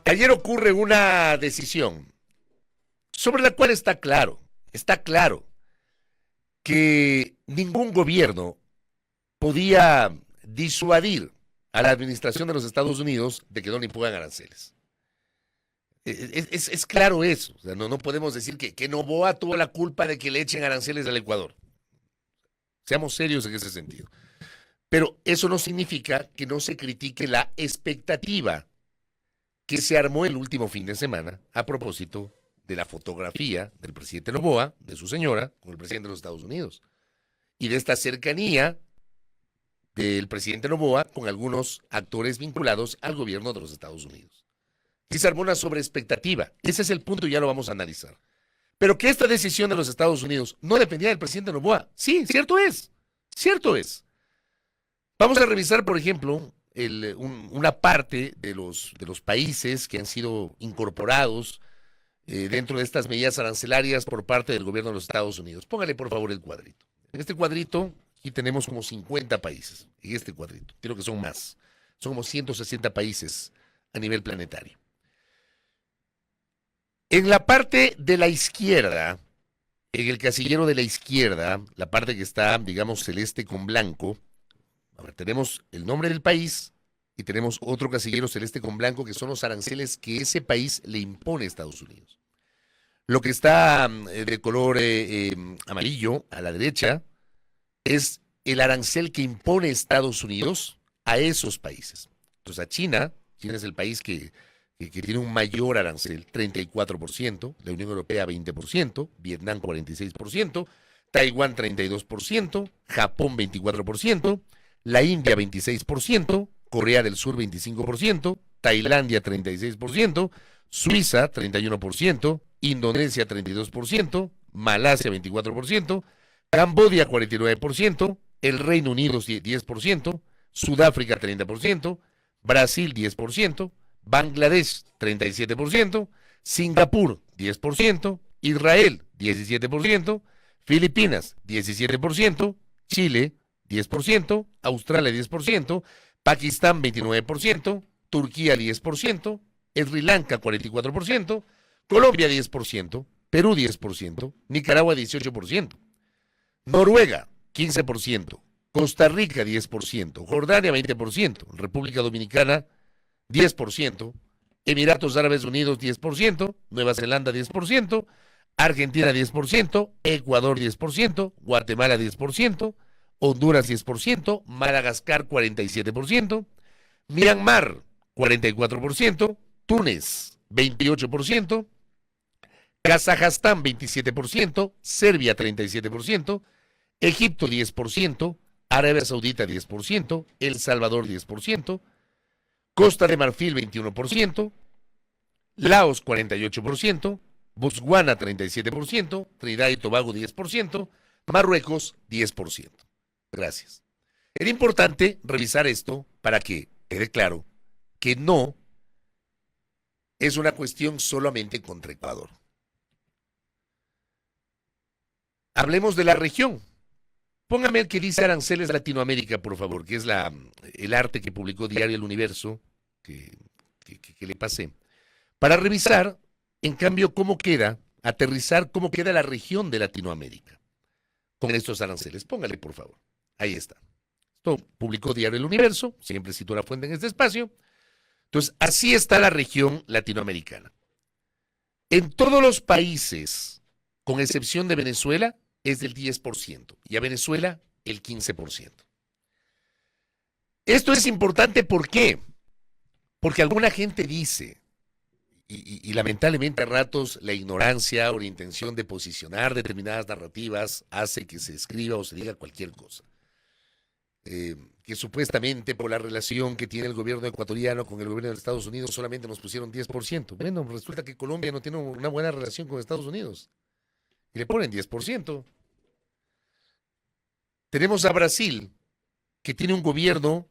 Ayer ocurre una decisión sobre la cual está claro que ningún gobierno podía disuadir a la administración de los Estados Unidos de que no le impongan aranceles. Es claro eso. O sea, no podemos decir que Noboa tuvo la culpa de que le echen aranceles al Ecuador. Seamos serios en ese sentido. Pero eso no significa que no se critique la expectativa que se armó el último fin de semana a propósito de la fotografía del presidente Noboa, de su señora, con el presidente de los Estados Unidos, y de esta cercanía del presidente Noboa con algunos actores vinculados al gobierno de los Estados Unidos. Y se armó una sobreexpectativa. Ese es el punto y ya lo vamos a analizar. Pero que esta decisión de los Estados Unidos no dependía del presidente Noboa. Sí, cierto es. Cierto es. Vamos a revisar, por ejemplo, una parte de los países que han sido incorporados dentro de estas medidas arancelarias por parte del gobierno de los Estados Unidos. Póngale, por favor, el cuadrito. En este cuadrito, aquí tenemos como 50 países. En este cuadrito. Creo que son más. Son como 160 países a nivel planetario. En la parte de la izquierda, en el casillero de la izquierda, la parte que está, digamos, celeste con blanco, a ver, tenemos el nombre del país y tenemos otro casillero celeste con blanco que son los aranceles que ese país le impone a Estados Unidos. Lo que está de color amarillo a la derecha es el arancel que impone Estados Unidos a esos países. Entonces a China es el país que tiene un mayor arancel, 34%, la Unión Europea 20%, Vietnam 46%, Taiwán 32%, Japón 24%, la India 26%, Corea del Sur 25%, Tailandia 36%, Suiza 31%, Indonesia 32%, Malasia 24%, Camboya 49%, el Reino Unido 10%, Sudáfrica 30%, Brasil 10%, Bangladesh 37%, Singapur 10%, Israel 17%, Filipinas 17%, Chile 10%, Australia 10%, Pakistán 29%, Turquía 10%, Sri Lanka 44%, Colombia 10%, Perú 10%, Nicaragua 18%, Noruega 15%, Costa Rica 10%, Jordania 20%, República Dominicana 10%, Emiratos Árabes Unidos 10%, Nueva Zelanda 10%, Argentina 10%, Ecuador 10%, Guatemala 10%, Honduras 10%, Madagascar 47%, Myanmar 44%, Túnez 28%, Kazajstán 27%, Serbia 37%, Egipto 10%, Arabia Saudita 10%, El Salvador 10%, Costa de Marfil 21%, Laos 48%, Botswana 37%, Trinidad y Tobago 10%, Marruecos 10%. Gracias. Era importante revisar esto para que quede claro que no es una cuestión solamente contra Ecuador. Hablemos de la región. Póngame el que dice Aranceles Latinoamérica, por favor, que es el arte que publicó Diario El Universo, que le pasé, para revisar, en cambio, cómo queda, aterrizar cómo queda la región de Latinoamérica con estos aranceles. Póngale, por favor. Ahí está. Esto publicó Diario El Universo, siempre cito la fuente en este espacio. Entonces, así está la región latinoamericana. En todos los países, con excepción de Venezuela, es del 10%, y a Venezuela el 15%. Esto es importante, ¿por qué? Porque alguna gente dice, y lamentablemente a ratos la ignorancia o la intención de posicionar determinadas narrativas hace que se escriba o se diga cualquier cosa. Que supuestamente por la relación que tiene el gobierno ecuatoriano con el gobierno de Estados Unidos solamente nos pusieron 10%. Bueno, resulta que Colombia no tiene una buena relación con Estados Unidos y le ponen 10%. Tenemos a Brasil, que tiene un gobierno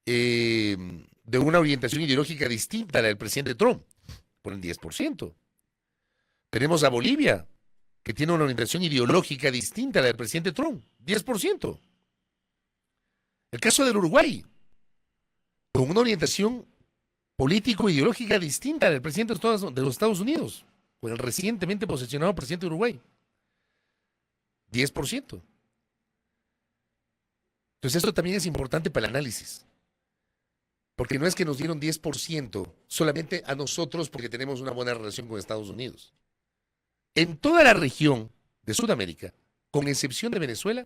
de una orientación ideológica distinta a la del presidente Trump, ponen 10%. Tenemos a Bolivia, que tiene una orientación ideológica distinta a la del presidente Trump, 10%. El caso del Uruguay, con una orientación político-ideológica distinta del presidente de los Estados Unidos, con el recientemente posesionado presidente de Uruguay. 10%. Entonces esto también es importante para el análisis. Porque no es que nos dieron 10% solamente a nosotros porque tenemos una buena relación con Estados Unidos. En toda la región de Sudamérica, con excepción de Venezuela,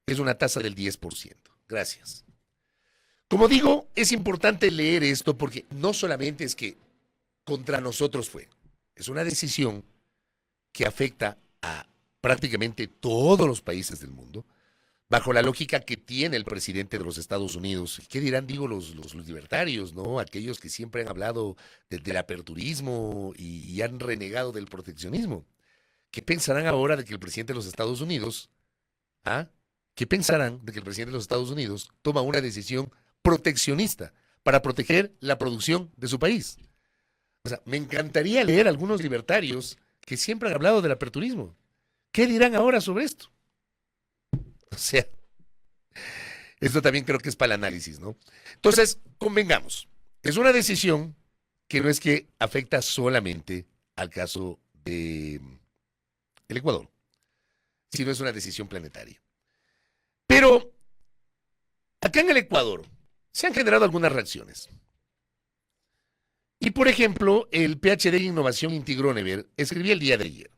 es una tasa del 10%. Gracias. Como digo, es importante leer esto porque no solamente es que contra nosotros fue, es una decisión que afecta a prácticamente todos los países del mundo, bajo la lógica que tiene el presidente de los Estados Unidos. ¿Qué dirán, digo, los libertarios, ¿no? Aquellos que siempre han hablado del aperturismo y han renegado del proteccionismo. ¿Qué pensarán ahora de que el presidente de los Estados Unidos, ¿qué pensarán de que el presidente de los Estados Unidos toma una decisión proteccionista para proteger la producción de su país? O sea, me encantaría leer a algunos libertarios que siempre han hablado del aperturismo. ¿Qué dirán ahora sobre esto? O sea, esto también creo que es para el análisis, ¿no? Entonces, convengamos, es una decisión que no es que afecta solamente al caso de el Ecuador, sino es una decisión planetaria. Pero, acá en el Ecuador, se han generado algunas reacciones. Y, por ejemplo, el PhD en Innovación Inti Gronever escribía el día de ayer: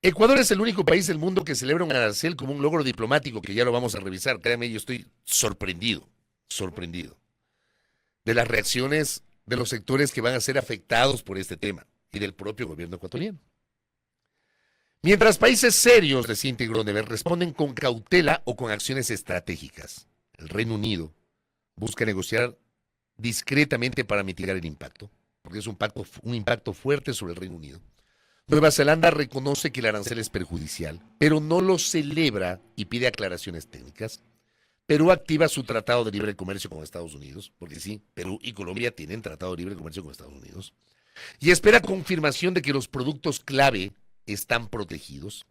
Ecuador es el único país del mundo que celebra un arancel como un logro diplomático, que ya lo vamos a revisar. Créanme, yo estoy sorprendido de las reacciones de los sectores que van a ser afectados por este tema y del propio gobierno ecuatoriano. Mientras países serios, decía Inti Gronever, responden con cautela o con acciones estratégicas, el Reino Unido busca negociar discretamente para mitigar el impacto, porque es un impacto fuerte sobre el Reino Unido. Nueva Zelanda reconoce que el arancel es perjudicial, pero no lo celebra y pide aclaraciones técnicas. Perú activa su tratado de libre comercio con Estados Unidos, porque sí, Perú y Colombia tienen tratado de libre comercio con Estados Unidos, y espera confirmación de que los productos clave están protegidos.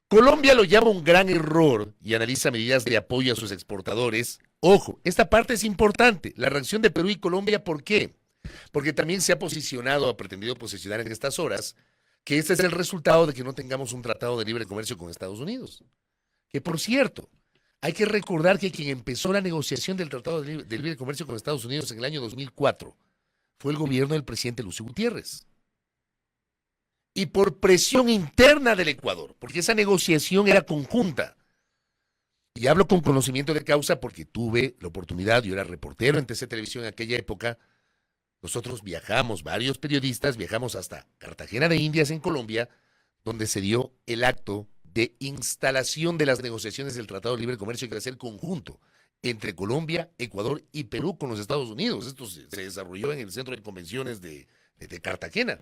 Colombia lo llama un gran error y analiza medidas de apoyo a sus exportadores. Ojo, esta parte es importante, la reacción de Perú y Colombia, ¿por qué? Porque también se ha posicionado, ha pretendido posicionar en estas horas, que este es el resultado de que no tengamos un tratado de libre comercio con Estados Unidos. Que, por cierto, hay que recordar que quien empezó la negociación del tratado de libre comercio con Estados Unidos en el año 2004 fue el gobierno del presidente Lucio Gutiérrez. Y por presión interna del Ecuador, porque esa negociación era conjunta. Y hablo con conocimiento de causa porque tuve la oportunidad, yo era reportero en TC Televisión en aquella época. Nosotros viajamos, varios periodistas, viajamos hasta Cartagena de Indias en Colombia, donde se dio el acto de instalación de las negociaciones del Tratado de Libre Comercio, que va a ser conjunto entre Colombia, Ecuador y Perú con los Estados Unidos. Esto se desarrolló en el Centro de Convenciones de Cartagena.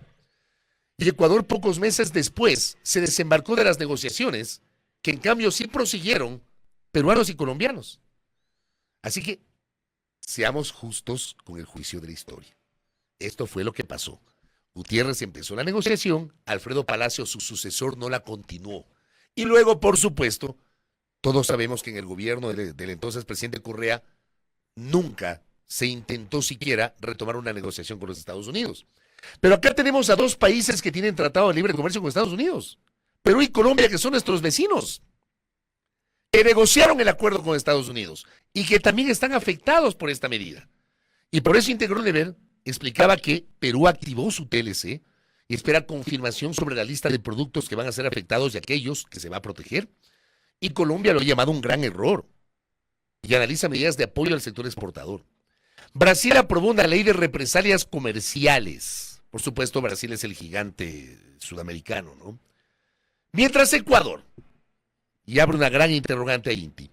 Y Ecuador, pocos meses después, se desembarcó de las negociaciones, que en cambio sí prosiguieron peruanos y colombianos. Así que seamos justos con el juicio de la historia. Esto fue lo que pasó. Gutiérrez empezó la negociación, Alfredo Palacio, su sucesor, no la continuó. Y luego, por supuesto, todos sabemos que en el gobierno del entonces presidente Correa nunca se intentó siquiera retomar una negociación con los Estados Unidos. Pero acá tenemos a dos países que tienen tratado de libre comercio con Estados Unidos, Perú y Colombia, que son nuestros vecinos, que negociaron el acuerdo con Estados Unidos y que también están afectados por esta medida. Y por eso Inti Gronever explicaba que Perú activó su TLC y espera confirmación sobre la lista de productos que van a ser afectados y aquellos que se va a proteger. Y Colombia lo ha llamado un gran error y analiza medidas de apoyo al sector exportador. Brasil aprobó una ley de represalias comerciales. Por supuesto, Brasil es el gigante sudamericano, ¿no? Mientras Ecuador, y abre una gran interrogante a Inti,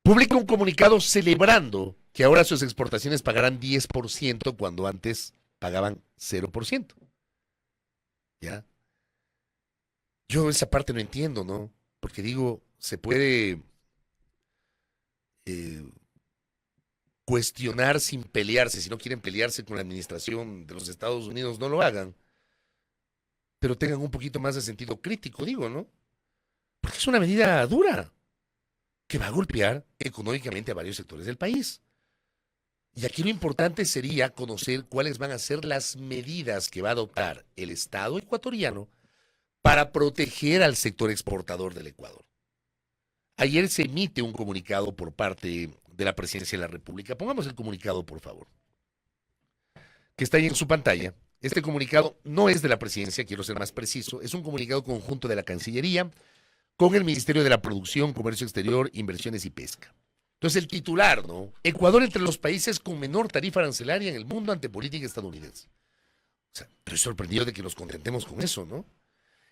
publica un comunicado celebrando que ahora sus exportaciones pagarán 10% cuando antes pagaban 0%. ¿Ya? Yo esa parte no entiendo, ¿no? Porque digo, se puede cuestionar sin pelearse. Si no quieren pelearse con la administración de los Estados Unidos, no lo hagan. Pero tengan un poquito más de sentido crítico, digo, ¿no? Porque es una medida dura que va a golpear económicamente a varios sectores del país. Y aquí lo importante sería conocer cuáles van a ser las medidas que va a adoptar el Estado ecuatoriano para proteger al sector exportador del Ecuador. Ayer se emite un comunicado por parte de la Presidencia de la República. Pongamos el comunicado, por favor, que está ahí en su pantalla. Este comunicado no es de la Presidencia, quiero ser más preciso, es un comunicado conjunto de la Cancillería con el Ministerio de la Producción, Comercio Exterior, Inversiones y Pesca. Entonces el titular, ¿no? Ecuador entre los países con menor tarifa arancelaria en el mundo ante política estadounidense. O sea, estoy sorprendido de que nos contentemos con eso, ¿no?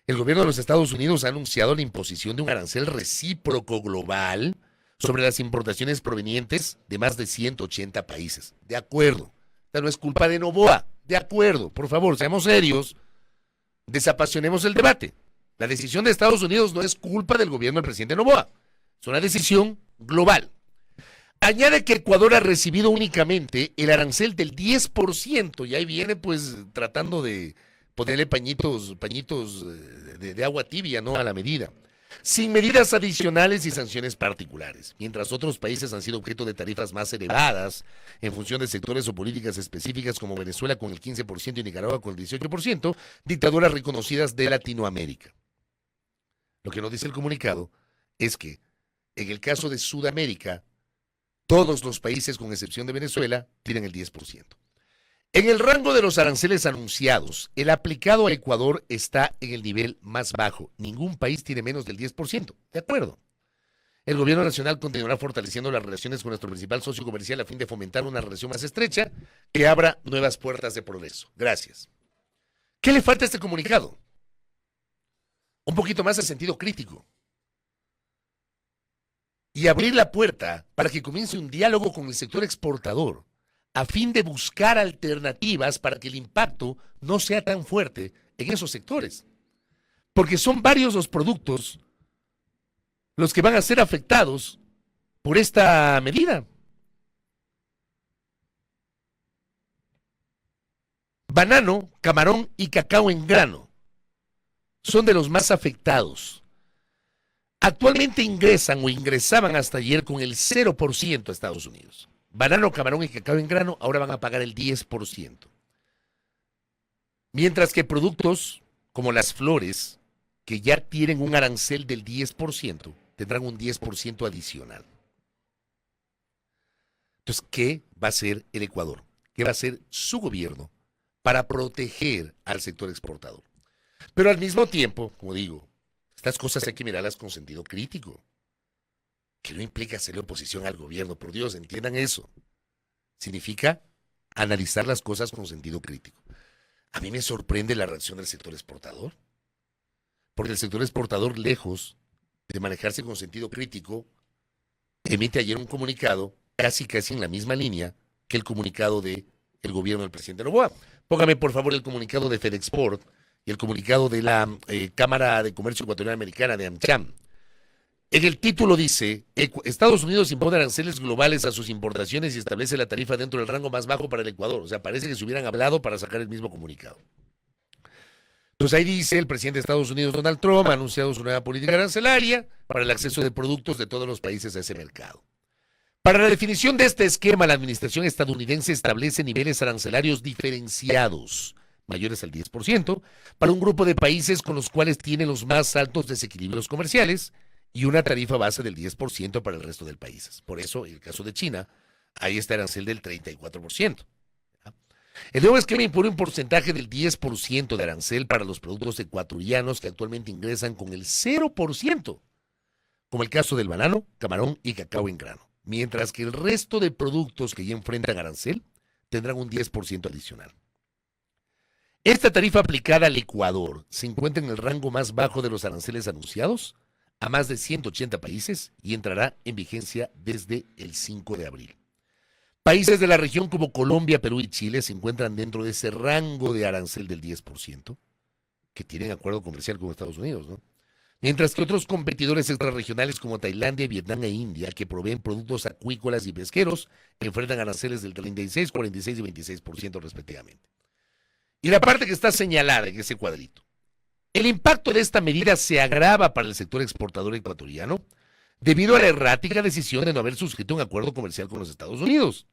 El gobierno de los Estados Unidos ha anunciado la imposición de un arancel recíproco global sobre las importaciones provenientes de más de 180 países. De acuerdo. Esta no es culpa de Noboa. De acuerdo. Por favor, seamos serios. Desapasionemos el debate. La decisión de Estados Unidos no es culpa del gobierno del presidente Noboa. Es una decisión global. Añade que Ecuador ha recibido únicamente el arancel del 10%, y ahí viene pues tratando de ponerle pañitos de agua tibia, ¿no?, a la medida, sin medidas adicionales y sanciones particulares, mientras otros países han sido objeto de tarifas más elevadas en función de sectores o políticas específicas, como Venezuela con el 15% y Nicaragua con el 18%, dictaduras reconocidas de Latinoamérica. Lo que nos dice el comunicado es que en el caso de Sudamérica, todos los países, con excepción de Venezuela, tienen el 10%. En el rango de los aranceles anunciados, el aplicado a Ecuador está en el nivel más bajo. Ningún país tiene menos del 10%. De acuerdo. El gobierno nacional continuará fortaleciendo las relaciones con nuestro principal socio comercial a fin de fomentar una relación más estrecha que abra nuevas puertas de progreso. Gracias. ¿Qué le falta a este comunicado? Un poquito más de sentido crítico. Y abrir la puerta para que comience un diálogo con el sector exportador, a fin de buscar alternativas para que el impacto no sea tan fuerte en esos sectores. Porque son varios los productos los que van a ser afectados por esta medida. Banano, camarón y cacao en grano son de los más afectados. Actualmente ingresan o ingresaban hasta ayer con el 0% a Estados Unidos. Banano, camarón y cacao en grano ahora van a pagar el 10%. Mientras que productos como las flores, que ya tienen un arancel del 10%, tendrán un 10% adicional. Entonces, ¿qué va a hacer el Ecuador? ¿Qué va a hacer su gobierno para proteger al sector exportador? Pero al mismo tiempo, como digo, estas cosas hay que mirarlas con sentido crítico. Que no implica hacerle oposición al gobierno, por Dios, entiendan eso. Significa analizar las cosas con sentido crítico. A mí me sorprende la reacción del sector exportador, porque el sector exportador, lejos de manejarse con sentido crítico, emite ayer un comunicado casi en la misma línea que el comunicado del gobierno del presidente Noboa. Póngame por favor el comunicado de FedExport y el comunicado de la Cámara de Comercio Ecuatoriana Americana de AmCham. En el título dice, Estados Unidos impone aranceles globales a sus importaciones y establece la tarifa dentro del rango más bajo para el Ecuador. O sea, parece que se hubieran hablado para sacar el mismo comunicado. Entonces ahí dice, el presidente de Estados Unidos, Donald Trump, ha anunciado su nueva política arancelaria para el acceso de productos de todos los países a ese mercado. Para la definición de este esquema, la administración estadounidense establece niveles arancelarios diferenciados, mayores al 10%, para un grupo de países con los cuales tiene los más altos desequilibrios comerciales, y una tarifa base del 10% para el resto del país. Por eso, en el caso de China, hay este arancel del 34%. El nuevo esquema impone un porcentaje del 10% de arancel para los productos ecuatorianos que actualmente ingresan con el 0%, como el caso del banano, camarón y cacao en grano, mientras que el resto de productos que ya enfrentan arancel tendrán un 10% adicional. Esta tarifa aplicada al Ecuador se encuentra en el rango más bajo de los aranceles anunciados a más de 180 países y entrará en vigencia desde el 5 de abril. Países de la región como Colombia, Perú y Chile se encuentran dentro de ese rango de arancel del 10%, que tienen acuerdo comercial con Estados Unidos, ¿no? Mientras que otros competidores extrarregionales como Tailandia, Vietnam e India, que proveen productos acuícolas y pesqueros, enfrentan aranceles del 36, 46 y 26% respectivamente. Y la parte que está señalada en ese cuadrito. El impacto de esta medida se agrava para el sector exportador ecuatoriano debido a la errática decisión de no haber suscrito un acuerdo comercial con los Estados Unidos.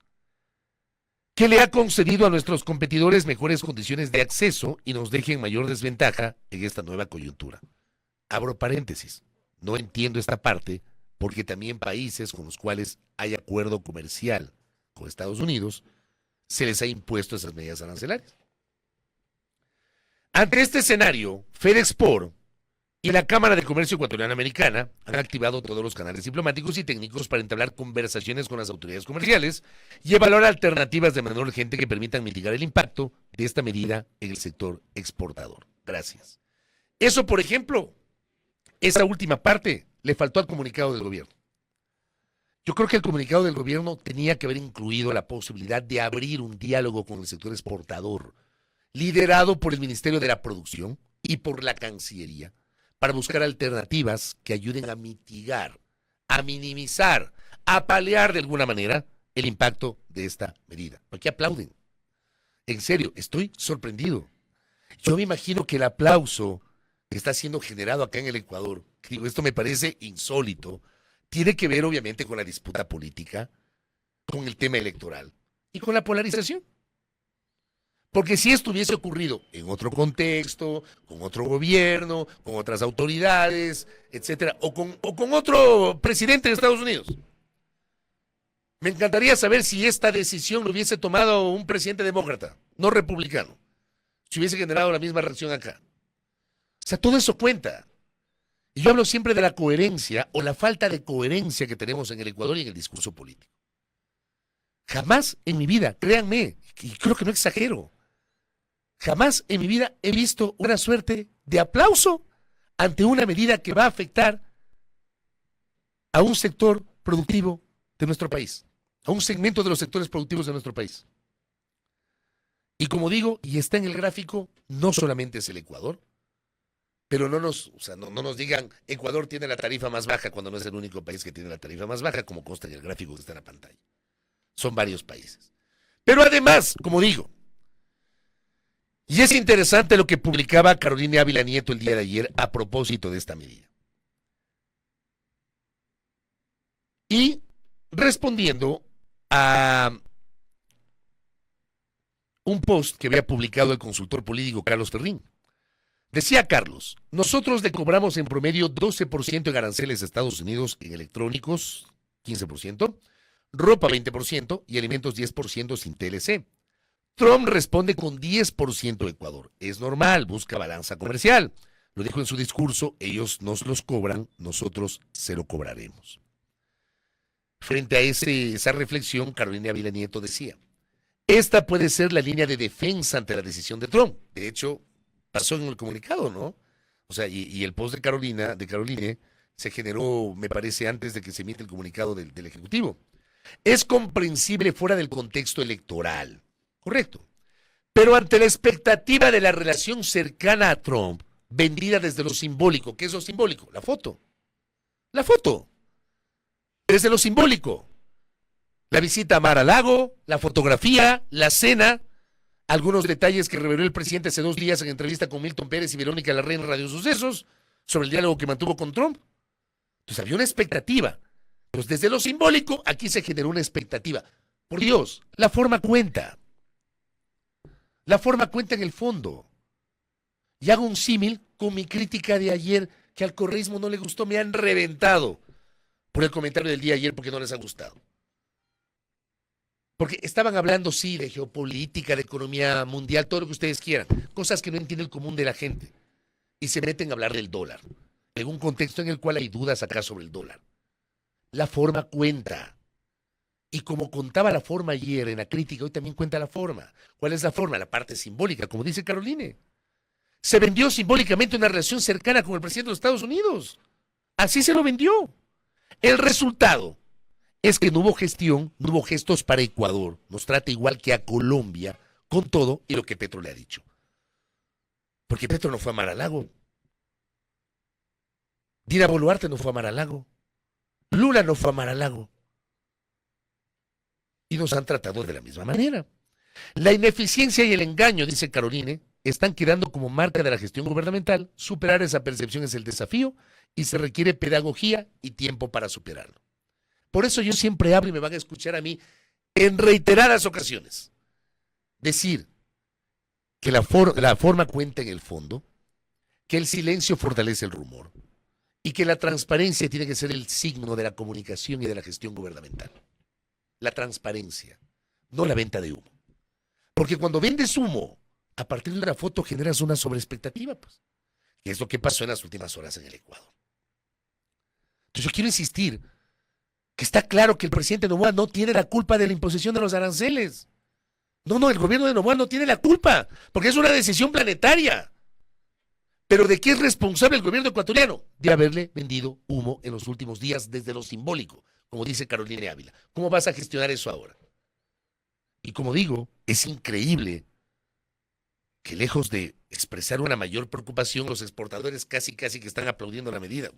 que le ha concedido a nuestros competidores mejores condiciones de acceso y nos deje en mayor desventaja en esta nueva coyuntura. Abro paréntesis, no entiendo esta parte porque también países con los cuales hay acuerdo comercial con Estados Unidos se les ha impuesto esas medidas arancelarias. Ante este escenario, FedExport y la Cámara de Comercio Ecuatoriana Americana han activado todos los canales diplomáticos y técnicos para entablar conversaciones con las autoridades comerciales y evaluar alternativas de manera urgente que permitan mitigar el impacto de esta medida en el sector exportador. Gracias. Eso, por ejemplo, esa última parte le faltó al comunicado del gobierno. Yo creo que el comunicado del gobierno tenía que haber incluido la posibilidad de abrir un diálogo con el sector exportador, liderado por el Ministerio de la Producción y por la Cancillería, para buscar alternativas que ayuden a mitigar, a minimizar, a paliar de alguna manera el impacto de esta medida. ¿Por qué aplauden? En serio, estoy sorprendido. Yo me imagino que el aplauso que está siendo generado acá en el Ecuador, digo, esto me parece insólito, tiene que ver obviamente con la disputa política, con el tema electoral y con la polarización. Porque si esto hubiese ocurrido en otro contexto, con otro gobierno, con otras autoridades, etcétera, o con otro presidente de Estados Unidos, me encantaría saber si esta decisión lo hubiese tomado un presidente demócrata, no republicano, si hubiese generado la misma reacción acá. O sea, todo eso cuenta. Y yo hablo siempre de la coherencia o la falta de coherencia que tenemos en el Ecuador y en el discurso político. Jamás en mi vida, créanme, y creo que no exagero, jamás en mi vida he visto una suerte de aplauso ante una medida que va a afectar a un sector productivo de nuestro país, a un segmento de los sectores productivos de nuestro país. Y como digo, y está en el gráfico, no solamente es el Ecuador, pero no nos digan Ecuador tiene la tarifa más baja cuando no es el único país que tiene la tarifa más baja, como consta en el gráfico que está en la pantalla. Son varios países. Pero además, como digo, y es interesante lo que publicaba Carolina Ávila Nieto el día de ayer a propósito de esta medida. Y respondiendo a un post que había publicado el consultor político Carlos Ferrín. Decía Carlos, nosotros le cobramos en promedio 12% en aranceles a Estados Unidos en electrónicos, 15%, ropa 20% y alimentos 10% sin TLC. Trump responde con 10% a Ecuador. Es normal, busca balanza comercial. Lo dijo en su discurso, ellos nos los cobran, nosotros se lo cobraremos. Frente a esa reflexión, Carolina Ávila Nieto decía, esta puede ser la línea de defensa ante la decisión de Trump. De hecho, pasó en el comunicado, ¿no? O sea, y el post de Caroline, se generó, me parece, antes de que se emite el comunicado del Ejecutivo. Es comprensible fuera del contexto electoral, correcto. Pero ante la expectativa de la relación cercana a Trump, vendida desde lo simbólico, ¿qué es lo simbólico? La foto. La foto. Desde lo simbólico. La visita a Mar-a-Lago, la fotografía, la cena, algunos detalles que reveló el presidente hace 2 días en entrevista con Milton Pérez y Verónica Larraín en Radio Sucesos sobre el diálogo que mantuvo con Trump. Entonces había una expectativa. Pues desde lo simbólico, aquí se generó una expectativa. Por Dios, la forma cuenta. La forma cuenta en el fondo. Y hago un símil con mi crítica de ayer, que al correísmo no le gustó, me han reventado por el comentario del día de ayer porque no les ha gustado. Porque estaban hablando, sí, de geopolítica, de economía mundial, todo lo que ustedes quieran, cosas que no entiende el común de la gente. Y se meten a hablar del dólar, en un contexto en el cual hay dudas acá sobre el dólar. La forma cuenta. Y como contaba la forma ayer en la crítica, hoy también cuenta la forma. ¿Cuál es la forma? La parte simbólica, como dice Caroline. Se vendió simbólicamente una relación cercana con el presidente de los Estados Unidos. Así se lo vendió. El resultado es que no hubo gestión, no hubo gestos para Ecuador. Nos trata igual que a Colombia, con todo y lo que Petro le ha dicho. Porque Petro no fue a Mar-a-Lago. Dina Boluarte no fue a Mar-a-Lago. Lula no fue a Mar-a-Lago. Y nos han tratado de la misma manera. La ineficiencia y el engaño, dice Caroline, están quedando como marca de la gestión gubernamental. Superar esa percepción es el desafío y se requiere pedagogía y tiempo para superarlo. Por eso yo siempre hablo y me van a escuchar a mí en reiteradas ocasiones. decir que la forma cuenta en el fondo, que el silencio fortalece el rumor y que la transparencia tiene que ser el signo de la comunicación y de la gestión gubernamental. La transparencia, no la venta de humo. Porque cuando vendes humo, a partir de una foto generas una sobreexpectativa, pues, que es lo que pasó en las últimas horas en el Ecuador. Entonces yo quiero insistir que está claro que el presidente Noboa no tiene la culpa de la imposición de los aranceles. No, el gobierno de Noboa no tiene la culpa, porque es una decisión planetaria. ¿Pero de qué es responsable el gobierno ecuatoriano? De haberle vendido humo en los últimos días desde lo simbólico, como dice Carolina Ávila. ¿Cómo vas a gestionar eso ahora? Y como digo, es increíble que lejos de expresar una mayor preocupación, los exportadores casi que están aplaudiendo la medida.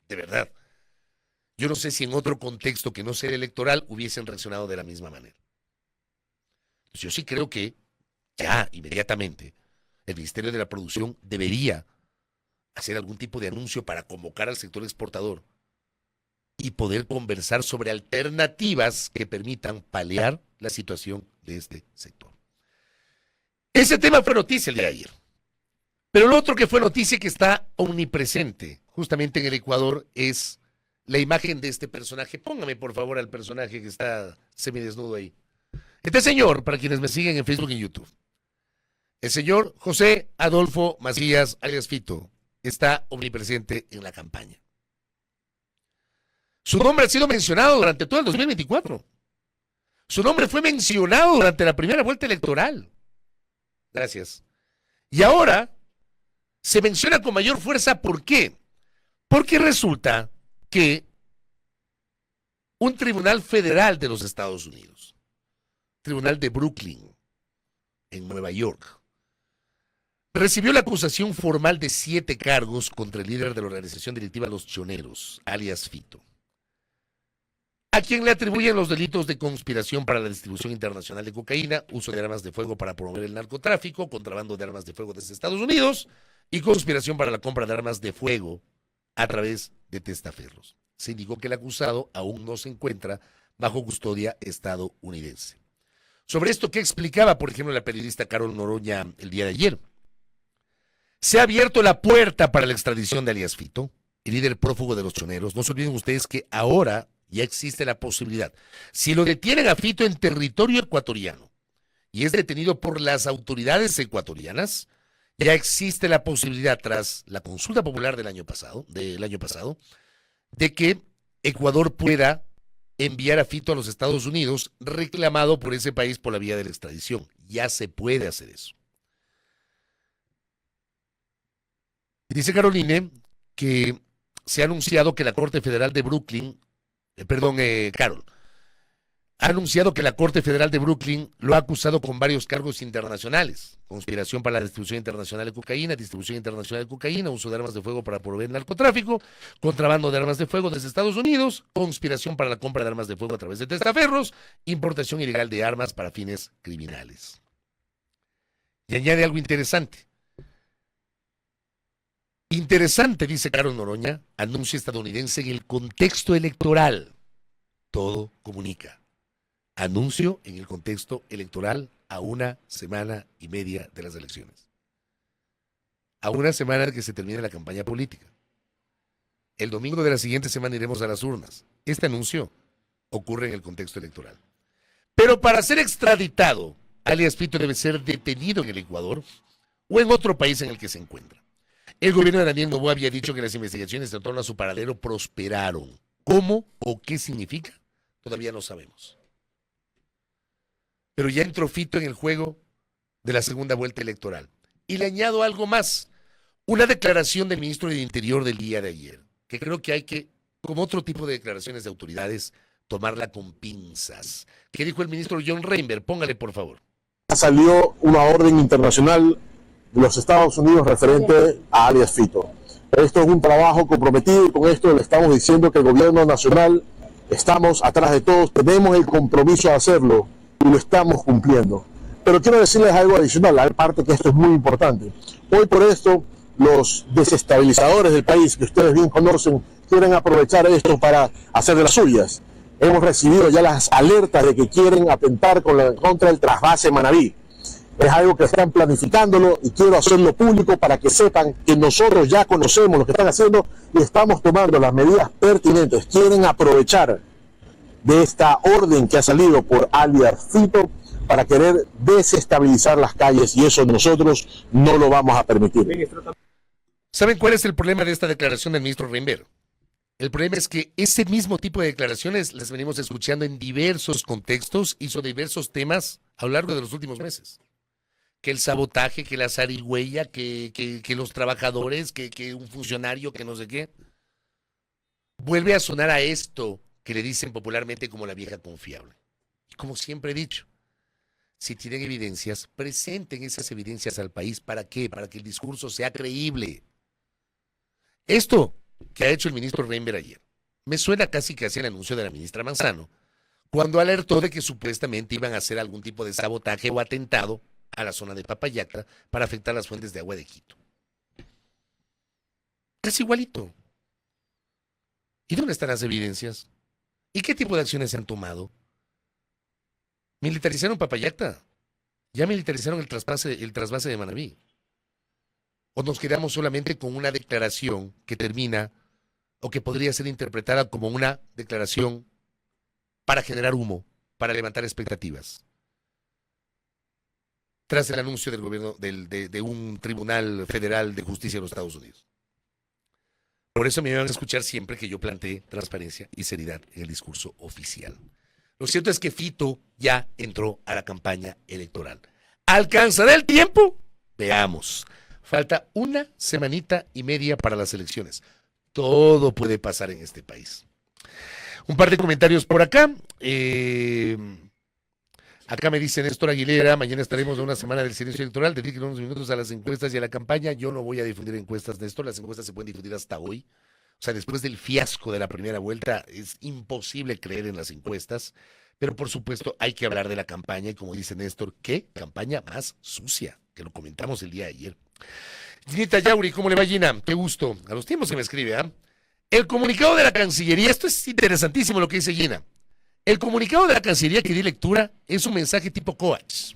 De verdad. Yo no sé si en otro contexto que no sea electoral hubiesen reaccionado de la misma manera. Entonces, yo sí creo que ya inmediatamente el Ministerio de la Producción debería hacer algún tipo de anuncio para convocar al sector exportador y poder conversar sobre alternativas que permitan paliar la situación de este sector. Ese tema fue noticia el día de ayer. Pero lo otro que fue noticia que está omnipresente justamente en el Ecuador es la imagen de este personaje. Póngame por favor al personaje que está semidesnudo ahí. Este señor, para quienes me siguen en Facebook y en YouTube, el señor José Adolfo Macías, alias Fito, está omnipresente en la campaña. Su nombre ha sido mencionado durante todo el 2024. Su nombre fue mencionado durante la primera vuelta electoral. Gracias. Y ahora se menciona con mayor fuerza. ¿Por qué? Porque resulta que un tribunal federal de los Estados Unidos, Tribunal de Brooklyn, en Nueva York, recibió la acusación formal de 7 cargos contra el líder de la organización directiva Los Choneros, alias Fito, a quien le atribuyen los delitos de conspiración para la distribución internacional de cocaína, uso de armas de fuego para promover el narcotráfico, contrabando de armas de fuego desde Estados Unidos y conspiración para la compra de armas de fuego a través de testaferros. Se indicó que el acusado aún no se encuentra bajo custodia estadounidense. Sobre esto, ¿qué explicaba, por ejemplo, la periodista Carol Noroña el día de ayer? Se ha abierto la puerta para la extradición de alias Fito, el líder prófugo de Los Choneros. No se olviden ustedes que ahora ya existe la posibilidad. Si lo detienen a Fito en territorio ecuatoriano y es detenido por las autoridades ecuatorianas, ya existe la posibilidad, tras la consulta popular del año pasado, de que Ecuador pueda enviar a Fito a los Estados Unidos reclamado por ese país por la vía de la extradición. Ya se puede hacer eso. Dice Caroline que se ha anunciado que la Corte Federal de Brooklyn, Carol, ha anunciado que la Corte Federal de Brooklyn lo ha acusado con varios cargos internacionales: conspiración para la distribución internacional de cocaína, uso de armas de fuego para promover el narcotráfico, contrabando de armas de fuego desde Estados Unidos, conspiración para la compra de armas de fuego a través de testaferros, importación ilegal de armas para fines criminales. Y añade algo interesante. Interesante, dice Carol Noroña, anuncio estadounidense en el contexto electoral. Todo comunica. Anuncio en el contexto electoral a 1 semana y media de las elecciones. A 1 semana de que se termine la campaña política. El domingo de la siguiente semana iremos a las urnas. Este anuncio ocurre en el contexto electoral. Pero para ser extraditado, alias Fito debe ser detenido en el Ecuador o en otro país en el que se encuentra. El gobierno de Daniel Noboa había dicho que las investigaciones en torno a su paradero prosperaron. ¿Cómo o qué significa? Todavía no sabemos. Pero ya entró Fito en el juego de la segunda vuelta electoral. Y le añado algo más. Una declaración del ministro del Interior del día de ayer, que creo que hay que, como otro tipo de declaraciones de autoridades, tomarla con pinzas. ¿Qué dijo el ministro John Reinberg? Póngale, por favor. Salió una orden internacional de los Estados Unidos referente a alias Fito. Esto es un trabajo comprometido y con esto le estamos diciendo que el gobierno nacional estamos atrás de todos, tenemos el compromiso de hacerlo y lo estamos cumpliendo. Pero quiero decirles algo adicional, aparte que esto es muy importante. Hoy por esto los desestabilizadores del país, que ustedes bien conocen, quieren aprovechar esto para hacer de las suyas. Hemos recibido ya las alertas de que quieren atentar contra el trasvase Manabí. Es algo que están planificándolo y quiero hacerlo público para que sepan que nosotros ya conocemos lo que están haciendo y estamos tomando las medidas pertinentes. Quieren aprovechar de esta orden que ha salido por alias Fito para querer desestabilizar las calles y eso nosotros no lo vamos a permitir. ¿Saben cuál es el problema de esta declaración del ministro Reinber? El problema es que ese mismo tipo de declaraciones las venimos escuchando en diversos contextos y sobre diversos temas a lo largo de los últimos meses. Que el sabotaje, que la zarigüeya, que los trabajadores, que un funcionario, que no sé qué. Vuelve a sonar a esto que le dicen popularmente como la vieja confiable. Y como siempre he dicho, si tienen evidencias, presenten esas evidencias al país. ¿Para qué? Para que el discurso sea creíble. Esto que ha hecho el ministro Reinber ayer me suena casi que hacía el anuncio de la ministra Manzano, cuando alertó de que supuestamente iban a hacer algún tipo de sabotaje o atentado a la zona de Papayacta para afectar las fuentes de agua de Quito. Casi igualito. ¿Y dónde están las evidencias? ¿Y qué tipo de acciones se han tomado? ¿Militarizaron Papayacta? ¿Ya militarizaron el trasvase de Manabí? ¿O nos quedamos solamente con una declaración que termina o que podría ser interpretada como una declaración para generar humo, para levantar expectativas? Tras el anuncio del gobierno de un tribunal federal de justicia de los Estados Unidos. Por eso me van a escuchar siempre que yo plantee transparencia y seriedad en el discurso oficial. Lo cierto es que Fito ya entró a la campaña electoral. ¿Alcanzará el tiempo? Veamos. Falta una semanita y media para las elecciones. Todo puede pasar en este país. Un par de comentarios por acá. Acá me dice Néstor Aguilera, mañana estaremos en una semana del silencio electoral, dediquen unos minutos a las encuestas y a la campaña. Yo no voy a difundir encuestas, Néstor, las encuestas se pueden difundir hasta hoy. O sea, después del fiasco de la primera vuelta, es imposible creer en las encuestas. Pero por supuesto hay que hablar de la campaña y como dice Néstor, ¿qué campaña más sucia? Que lo comentamos el día de ayer. Ginita Yauri, ¿cómo le va, Gina? Qué gusto. A los tiempos que me escribe, ¿ah? El comunicado de la Cancillería, esto es interesantísimo lo que dice Gina. El comunicado de la Cancillería que di lectura es un mensaje tipo coach,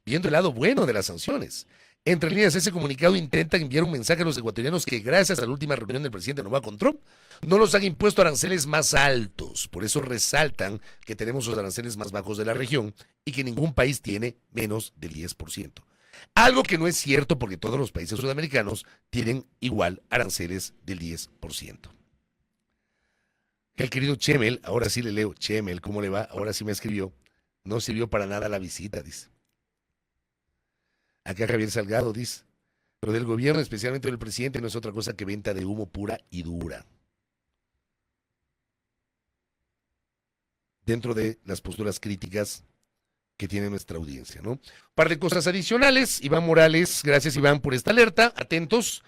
viendo el lado bueno de las sanciones. Entre líneas, ese comunicado intenta enviar un mensaje a los ecuatorianos que gracias a la última reunión del presidente Noboa con Trump, no nos han impuesto aranceles más altos. Por eso resaltan que tenemos los aranceles más bajos de la región y que ningún país tiene menos del 10%. Algo que no es cierto porque todos los países sudamericanos tienen igual aranceles del 10%. El querido Chemel, ahora sí le leo, Chemel, ¿cómo le va? Ahora sí me escribió. No sirvió para nada la visita, dice. Acá Javier Salgado dice, lo del gobierno, especialmente del presidente, no es otra cosa que venta de humo pura y dura. Dentro de las posturas críticas que tiene nuestra audiencia, ¿no? Un par de cosas adicionales. Iván Morales, gracias Iván por esta alerta, atentos.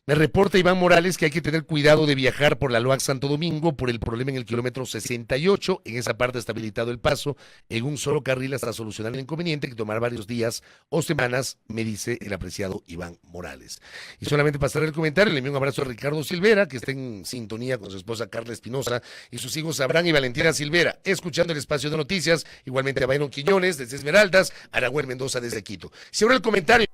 Me reporta Iván Morales que hay que tener cuidado de viajar por la Loac Santo Domingo por el problema en el kilómetro 68. En esa parte está habilitado el paso en un solo carril hasta solucionar el inconveniente que tomará varios días o semanas, me dice el apreciado Iván Morales. Y solamente para cerrar el comentario, le envío un abrazo a Ricardo Silvera, que está en sintonía con su esposa Carla Espinosa y sus hijos Abraham y Valentina Silvera, escuchando el espacio de noticias. Igualmente a Byron Quiñones desde Esmeraldas, Aragüen Mendoza desde Quito. Si ahora el comentario...